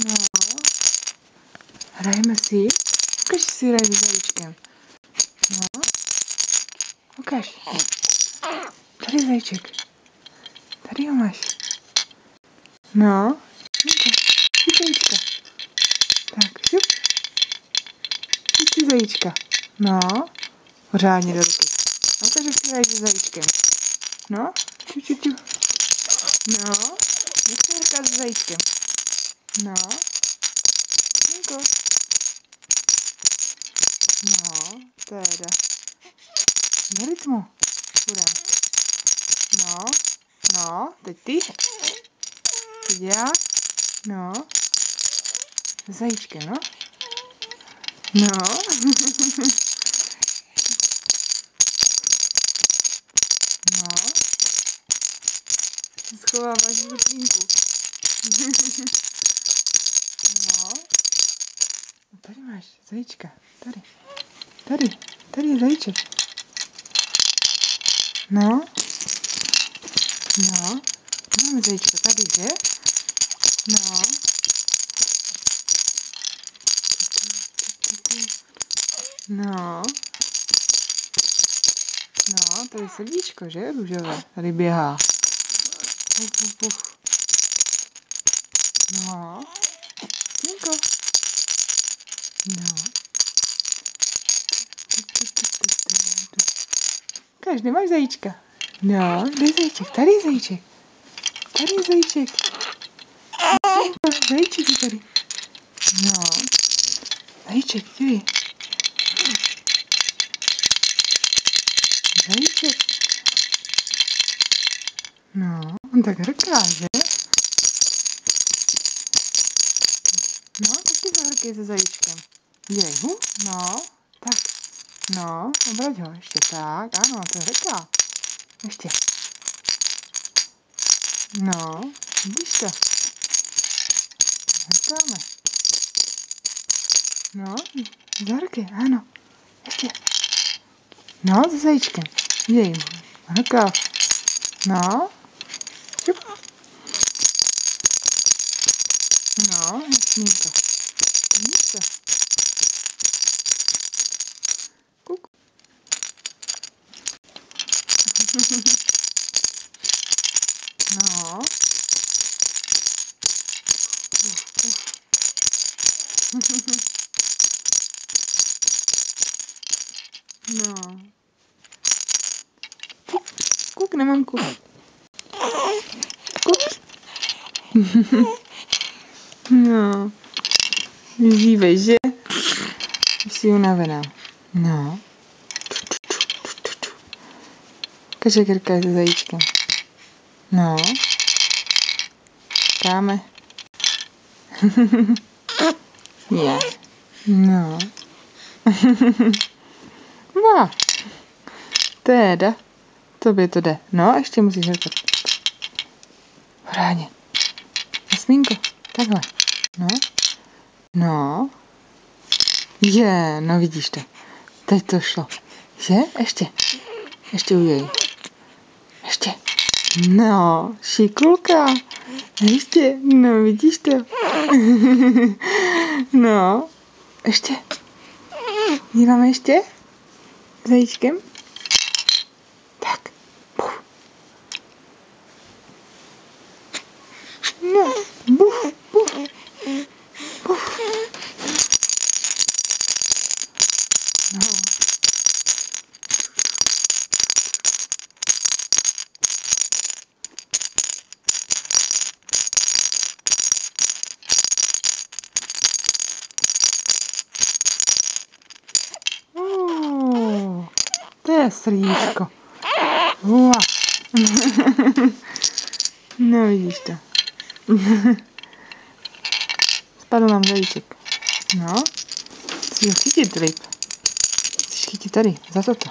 No. Hrajeme si. Ukaž si hraj s zajíčkem. No. Ukaž. Tady zajíček. Tady ho máš. No. Šup zajíčka. Tak, šup. Šup si zajíčka. No. Pořádně do ruky. A ukaž, jak si hraj s zajíčkem. No. Šup, šup, šup. No. Jak si hraj s zajíčkem. No. Jinko. No, teda. Do rytmu. Budem. No, no, teď ty. Teď já. No. Zajíčkem, no. No. No. Schováváš v ručníku. No. A tady máš zajíčka. Tady. Tady. Tady je zajíček. No. No. Máme zajíčka tady, že? No. No. No, to je srdíčko, že? Růžové. Tady běhá. Puf, puf, puf. No. Jinko. No. Každý máš zajíčka. No, kde je zajíček? Tady je zajíček. Tady je zajíček. Zajíček je tady. No. Zajíček, dívej. Zajíček. No, on tak hrká, že? No, tak ty zahrkej se zajíčkem. Dívej, no, tak. No, obrať ho, ještě tak, ano, to hrká. Ještě. No, vidíš to? Hrkáme. No, zahrkej, ano. Ještě. No, se zajíčkem. Dívej, hrká. No. Šup. No, jasnýko. Vidíš to? Kuk. No. No. Kuk, nemám kuk. Kuk. No. Vyzývej, že? Jsi unavená. No. Ukaž, jak hrkáš se zajíčkem. No. Káme. Je. No. No. Teda. Tobě to jde. No, ještě musíš hrkat. Pořádně. Jasmínko. Takhle. No. No. Je, no vidíš to. Teď to šlo. Že? Ještě. Ještě uděj. Ještě. No, šikulka. Ještě. No, vidíš to. No. Ještě. Děláme ještě? Zajíčkem? Tak. Buf. No. Buf, buf. Buf. No. To je srdíčko. No vidíš to. Spadl nám zajíček. No. Chci ho chytit, ryb. Chceš chytit tady, za toto.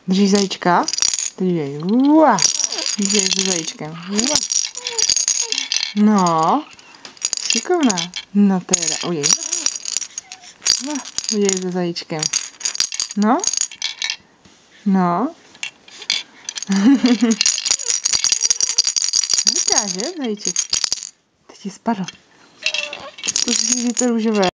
Držíš zajíčka? Teď jej. Držíš se zajíčkem. No. Šikovná. No teda, ujej. Ujej se zajíčkem. No. No. Hrká, že, zajíček? Teď ti spadl. Zkus říct, že to růžové.